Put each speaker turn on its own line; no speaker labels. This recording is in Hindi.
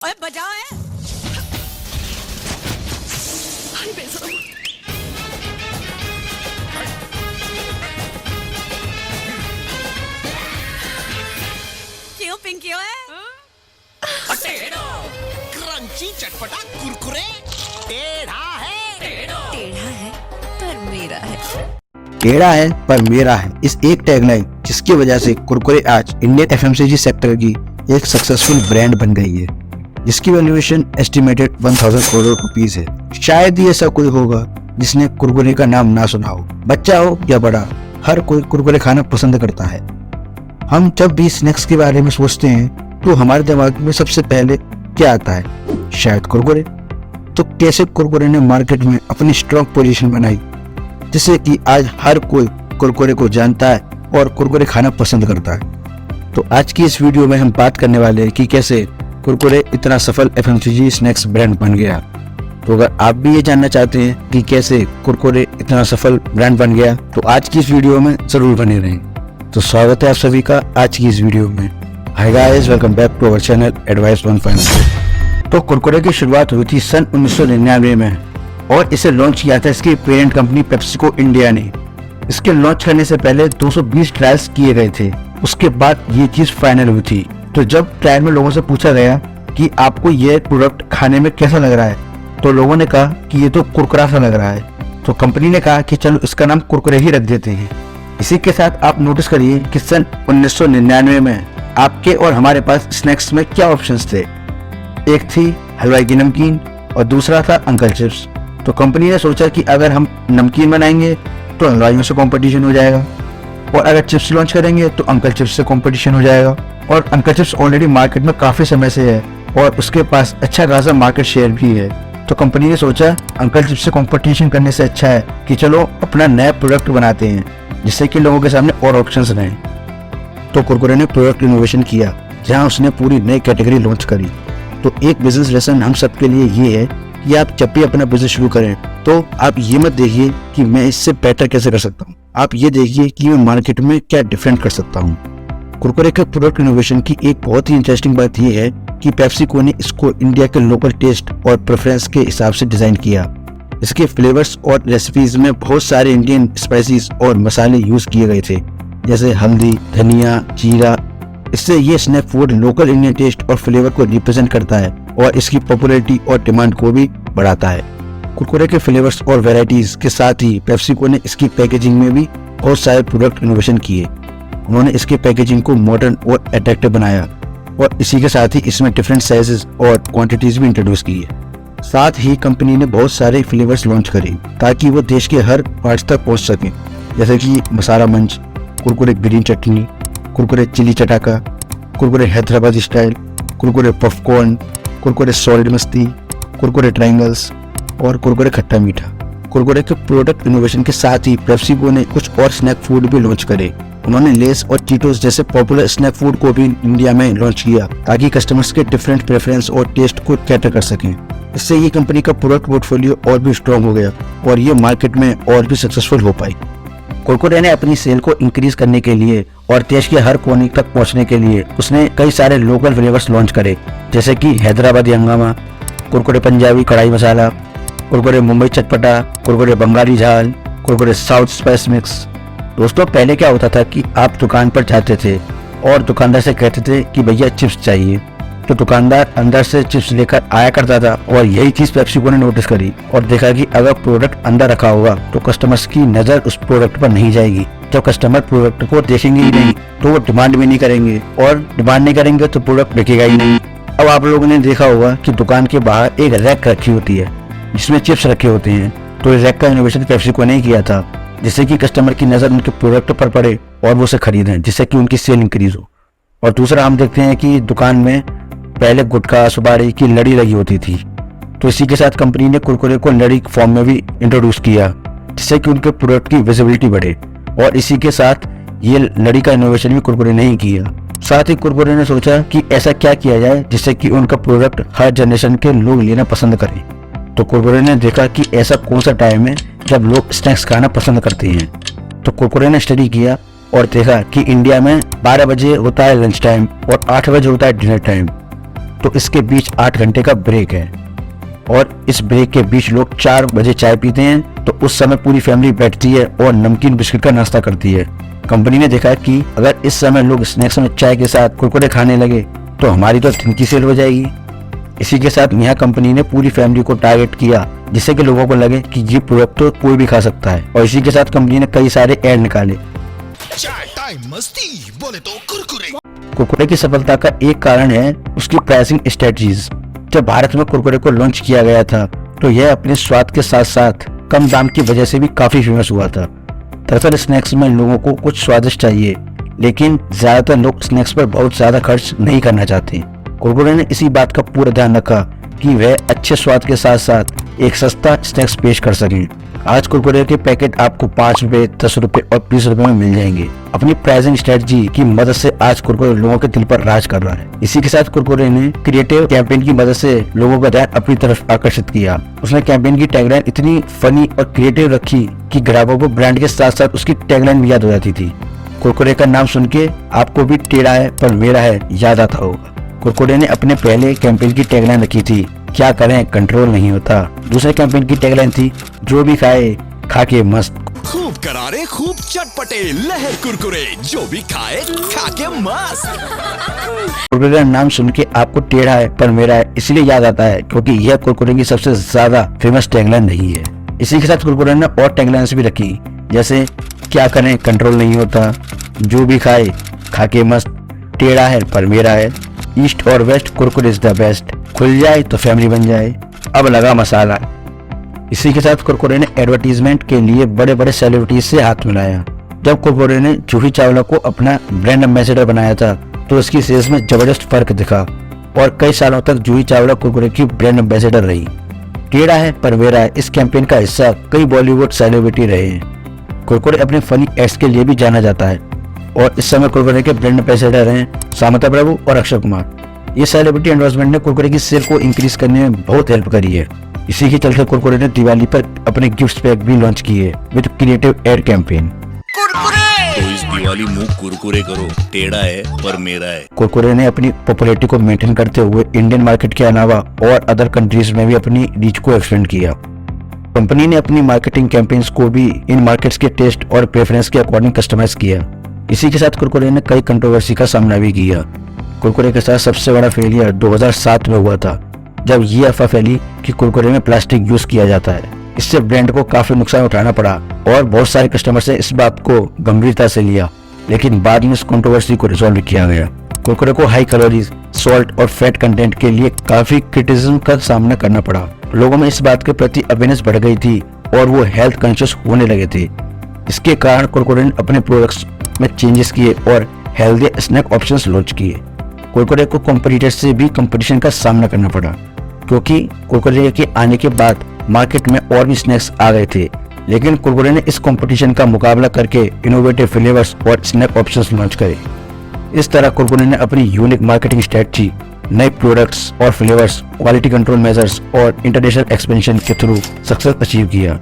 ओए बजाओ है। हाय बेशरम। क्यों पिंकी है?
टेढ़ो क्रंची चटपटा कुरकुरे टेढ़ा है
पर मेरा है।
टेढ़ा है पर मेरा है, इस एक टैगलाइन जिसकी वजह से कुरकुरे आज इंडियन एफएमसीजी सेक्टर की एक सक्सेसफुल ब्रांड बन गई है, जिसकी वैल्यूएशन एस्टिमेटेड 1000 करोड़ रुपीस है। शायद ही ऐसा कोई होगा जिसने कुरकुरे का नाम ना सुना हो। बच्चा हो या बड़ा, हर कोई कुरकुरे खाना पसंद करता है। हम जब भी स्नैक्स के बारे में सोचते हैं तो हमारे दिमाग में सबसे पहले क्या आता है? शायद कुरकुरे। तो कैसे कुरकुरे ने मार्केट में अपनी स्ट्रॉन्ग पोजीशन बनाई, जिससे कि आज हर कोई कुरकुरे को जानता है और कुरकुरे खाना पसंद करता है। तो आज की इस वीडियो में हम बात करने वाले हैं कि कैसे कुरकुरे इतना सफल एफएमसीजी स्नैक्स ब्रांड बन गया। तो अगर आप भी ये जानना चाहते हैं कि कैसे कुरकुरे इतना सफल ब्रांड बन गया, तो आज की इस वीडियो में जरूर बने रहें। तो स्वागत है आप सभी का आज की इस वीडियो में। Hi guys, welcome back to our channel advice 1.0। तो कुरकुरे की शुरुआत हुई थी सन 1999 में और इसे लॉन्च किया था इसकी पेरेंट कंपनी पेप्सिको इंडिया ने। इसके लॉन्च करने से पहले 220 ट्रायल्स किए गए थे, उसके बाद ये चीज फाइनल हुई थी। तो जब ट्रायल में लोगों से पूछा गया कि आपको ये प्रोडक्ट खाने में कैसा लग रहा है, तो लोगों ने कहा कि ये तो कुरकुरा सा लग रहा है। तो कंपनी ने कहा कि चलो इसका नाम कुरकुरे ही रख देते हैं। इसी के साथ आप नोटिस करिए कि सन 1999 में आपके और हमारे पास स्नैक्स में क्या ऑप्शंस थे। एक थी हलवाई की नमकीन और दूसरा था अंकल चिप्स। तो कंपनी ने सोचा कि अगर हम नमकीन बनाएंगे तो हलवाइयों से कंपटीशन हो जाएगा, और अगर चिप्स लॉन्च करेंगे तो अंकल चिप्स से कंपटीशन हो जाएगा। और अंकल चिप्स ऑलरेडी मार्केट में काफी समय से है और उसके पास अच्छा खासा मार्केट शेयर भी है। तो कंपनी ने सोचा अंकल चिप्स से कंपटीशन करने से अच्छा है कि चलो अपना नया प्रोडक्ट बनाते हैं, जिससे कि लोगों के सामने और ऑप्शंस रहें। तो कुरकुरे ने प्रोडक्ट इनोवेशन किया, जहां उसने पूरी नई कैटेगरी लॉन्च करी। तो एक बिजनेस लेसन हम सबके लिए ये है कि आप जब भी अपना बिजनेस शुरू करें तो आप ये मत देखिए कि मैं इससे बेटर कैसे कर सकता हूँ, आप ये देखिए कि मैं मार्केट में क्या डिफरेंट कर सकता हूँ। कुरकुरे के प्रोडक्ट इनोवेशन की एक बहुत ही इंटरेस्टिंग बात यह है कि पेप्सिको ने इसको इंडिया के लोकल टेस्ट और प्रेफरेंस के हिसाब से डिजाइन किया। इसके फ्लेवर्स और रेसिपीज में बहुत सारे इंडियन स्पाइसेस और मसाले यूज किए गए थे, जैसे हल्दी, धनिया, जीरा। इससे ये snack food local Indian taste और फ्लेवर को रिप्रेजेंट करता है और इसकी पॉपुलैरिटी और डिमांड को भी बढ़ाता है। कुरकुरे के फ्लेवर्स और वैरायटीज के साथ ही पेप्सिको ने इसकी पैकेजिंग में भी बहुत सारे प्रोडक्ट इनोवेशन किए। उन्होंने इसके पैकेजिंग को मॉडर्न और अट्रैक्टिव बनाया और इसी के साथ ही इसमें डिफरेंट साइजेस और क्वांटिटीज भी इंट्रोड्यूस की है। साथ ही कंपनी ने बहुत सारे फ्लेवर्स लॉन्च करे ताकि वो देश के हर पार्ट तक पहुंच सके, जैसे कि Masala munch, Kurkure green chutney, Kurkure chilli Chataka, Kurkure Hyderabadi style, Kurkure popcorn, Kurkure solid Masti, Kurkure triangles और कुरकुरे खट्टा मीठा। कुरकुरे के प्रोडक्ट इनोवेशन के साथ ही पेप्सिको ने कुछ और स्नैक फूड भी लॉन्च करे। उन्होंने लेस और चीटोस जैसे पॉपुलर स्नैक फूड को भी इंडिया में लॉन्च किया ताकि कस्टमर्स के डिफरेंट प्रेफरेंस और टेस्ट को कैटर कर सकें। इससे ये कंपनी का प्रोडक्ट पोर्टफोलियो और भी स्ट्रॉन्ग हो गया और ये मार्केट में और भी सक्सेसफुल हो पाई। कुरकुरे ने अपनी सेल को इंक्रीज करने के लिए और देश के हर कोने तक पहुंचने के लिए उसने कई सारे लोकल फ्लेवर्स लॉन्च करे, जैसे कि हैदराबादी हंगामा, कुरकुरे पंजाबी कढ़ाई मसाला, कुरकुरे मुंबई चटपटा, कुरकुरे बंगाली झाल, कुरकुरे साउथ स्पाइस मिक्स। दोस्तों, पहले क्या होता था कि आप दुकान पर जाते थे और दुकानदार से कहते थे कि भैया चिप्स चाहिए, तो दुकानदार अंदर से चिप्स लेकर आया करता था। और यही चीज पेप्सिको ने नोटिस करी और देखा कि अगर प्रोडक्ट अंदर रखा होगा तो कस्टमर्स की नजर उस प्रोडक्ट पर नहीं जाएगी। जब कस्टमर प्रोडक्ट को देखेंगे ही नहीं तो वो डिमांड भी नहीं करेंगे, और डिमांड नहीं करेंगे तो प्रोडक्ट बिकेगा ही नहीं। अब आप लोगों ने देखा होगा कि दुकान के बाहर एक रैक रखी होती है जिसमें चिप्स रखे होते हैं। तो इस रैक का इनोवेशन पेप्सिको ने किया था, जिससे कि कस्टमर की नजर उनके प्रोडक्ट पर पड़े और वो उसे खरीदें, जिससे कि उनकी सेल इंक्रीज हो। और दूसरा हम देखते हैं कि दुकान में पहले गुटखा सुपारी की लड़ी लगी होती थी, तो इसी के साथ कंपनी ने कुरकुरे को लड़ी फॉर्म में भी इंट्रोड्यूस किया, जिससे कि उनके प्रोडक्ट की विजिबिलिटी बढ़े। और इसी के साथ ये लड़ी का इनोवेशन भी कुरकुरे ने ही किया। साथ ही कुरकुरे ने सोचा कि ऐसा क्या किया जाए जिससे कि उनका प्रोडक्ट हर जनरेशन के लोग लेना पसंद करें। तो कुरकुरे ने देखा कि ऐसा कौन सा टाइम है जब लोग स्नैक्स खाना पसंद करते हैं। तो कुरकुरे ने स्टडी किया और देखा कि इंडिया में 12 बजे होता है लंच टाइम और 8 बजे होता है डिनर टाइम। तो इसके बीच 8 घंटे का ब्रेक है और इस ब्रेक के बीच लोग 4 बजे चाय पीते हैं, तो उस समय पूरी फैमिली बैठती है और नमकीन बिस्किट का नाश्ता करती है। कंपनी ने देखा कि अगर इस समय लोग स्नैक्स में चाय के साथ कुरकुरे खाने लगे तो हमारी तो दिन की सेल हो जाएगी। इसी के साथ यहाँ कंपनी ने पूरी फैमिली को टारगेट किया, जिससे कि लोगों को लगे कि ये प्रोडक्ट तो कोई भी खा सकता है। और इसी के साथ कंपनी ने कई सारे ऐड निकाले।
चाय टाइम मस्ती बोले तो कुरकुरे।
कुरकुरे की सफलता का एक कारण है उसकी प्राइसिंग स्ट्रेटजीज। जब भारत में कुरकुरे को लॉन्च किया गया था तो यह अपने स्वाद के साथ साथ कम दाम की वजह से भी काफी फेमस हुआ था। दरअसल स्नैक्स में लोगों को कुछ स्वादिष्ट चाहिए, लेकिन ज्यादातर लोग स्नैक्स पर बहुत ज्यादा खर्च नहीं करना चाहते। कुरकुरे ने इसी बात का पूरा ध्यान रखा कि वह अच्छे स्वाद के साथ साथ एक सस्ता स्नैक्स पेश कर सकें। आज कुरकुरे के पैकेट आपको 5 रुपए, 10 रुपए और 20 रुपए में मिल जाएंगे। अपनी प्राइसिंग स्ट्रेटजी की मदद से आज कुरकुरे लोगों के दिल पर राज कर रहा है। इसी के साथ कुरकुरे ने क्रिएटिव कैंपेन की मदद से लोगों का ध्यान अपनी तरफ आकर्षित किया। उसने कैंपेन की टैगलाइन इतनी फनी और क्रिएटिव रखी कि ग्राहकों को ब्रांड के साथ साथ उसकी टैगलाइन भी याद हो जाती थी। कुरकुरे का नाम सुन के आपको भी टेढ़ा है पर मेरा है याद आता होगा। कुरकुरे ने अपने पहले कैंपेन की टैगलाइन रखी थी, क्या करें कंट्रोल नहीं होता। दूसरे कैंपेन की टैगलाइन थी, जो भी खाए खा के मस्त।
खूब करारे खूब चटपटे लहर कुरकुरे, जो भी खाए खा के मस्त।
कुरकुरे का नाम सुन के आपको टेढ़ा है पर मेरा है इसलिए याद आता है क्योंकि यह कुरकुरे की सबसे ज्यादा फेमस टैगलाइन नहीं है। इसी के साथ कुरकुरे ने और टैगलाइंस भी रखी, जैसे क्या करें कंट्रोल नहीं होता, जो भी खाए खा के मस्त, टेढ़ा है पर मेरा है, ईस्ट और west Kurkure is the best, खुल जाए तो फैमिली बन जाए, अब लगा मसाला। इसी के साथ कुरकुरे ने एडवर्टीजमेंट के लिए बड़े बड़े सेलिब्रिटीज से हाथ मिलाया। जब कुरकुरे ने जूही चावला को अपना ब्रांड एम्बेसडर बनाया था तो इसकी सेल्स में जबरदस्त फर्क दिखा और कई सालों तक जूही चावला कुरकुरे की ब्रांड एम्बेसडर रही। टेढ़ा है पर मेरा है इस कैंपेन का हिस्सा कई बॉलीवुड सेलिब्रिटी रहे हैं। कुरकुरे अपने फनी एड्स के लिए भी जाना जाता है और इस समय कुरकुरे के ब्रांड एम्बेसडर हैं सामंता प्रभु और अक्षय कुमार। ये सेलिब्रिटी एंडोर्समेंट ने कुरकुरे की सेल को इंक्रीज करने में बहुत हेल्प करी है। इसी के चलते कुरकुरे ने दिवाली पर अपने गिफ्ट पैक भी लॉन्च किए विद क्रिएटिव एड कैंपेन।
तो इस दिवाली मुंह कुरकुरे करो, टेढ़ा है पर मेरा है।
कुरकुरे ने अपनी पॉपुलैरिटी को मेंटेन करते हुए इंडियन मार्केट के अलावा और अदर कंट्रीज में भी अपनी रीच को एक्सटेंड किया। कंपनी ने अपनी मार्केटिंग कैंपेन्स को भी इन मार्केट्स के टेस्ट और प्रेफरेंस के अकॉर्डिंग कस्टमाइज किया। इसी के साथ कुरकुरे ने कई कंट्रोवर्सी का सामना भी किया। कुरकुरे के साथ सबसे बड़ा फेलियर 2007 में हुआ था, जब ये अफवाह फैली कि कुरकुरे में प्लास्टिक यूज किया जाता है। इससे ब्रांड को काफी नुकसान उठाना पड़ा और बहुत सारे कस्टमर्स ने इस बात को गंभीरता से लिया, लेकिन बाद में इस कंट्रोवर्सी को रिजॉल्व किया गया। कुरकुरे को हाई कैलोरीज, सॉल्ट और फैट कंटेंट के लिए काफी क्रिटिसिज्म का सामना करना पड़ा। लोगों में इस बात के प्रति अवेयरनेस बढ़ गई थी और वो हेल्थ कॉन्शियस होने लगे थे। इसके कारण कुरकुरे ने अपने प्रोडक्ट्स में चेंजेस किए और हेल्दी स्नैक ऑप्शंस लॉन्च किए। कुरकुरे को कॉम्पिटिटर्स से भी कंपटीशन का सामना करना पड़ा, क्योंकि कुरकुरे के आने के बाद मार्केट में और भी स्नैक्स आ गए थे, लेकिन कुरकुरे ने इस कंपटीशन का मुकाबला करके इनोवेटिव फ्लेवर्स और स्नैक ऑप्शंस लॉन्च करे। इस तरह कुरकुरे ने अपनी यूनिक मार्केटिंग स्ट्रेटजी, नए प्रोडक्ट्स और फ्लेवर्स, क्वालिटी कंट्रोल मेजर्स और इंटरनेशनल एक्सपेंशन के थ्रू सक्सेस अचीव किया।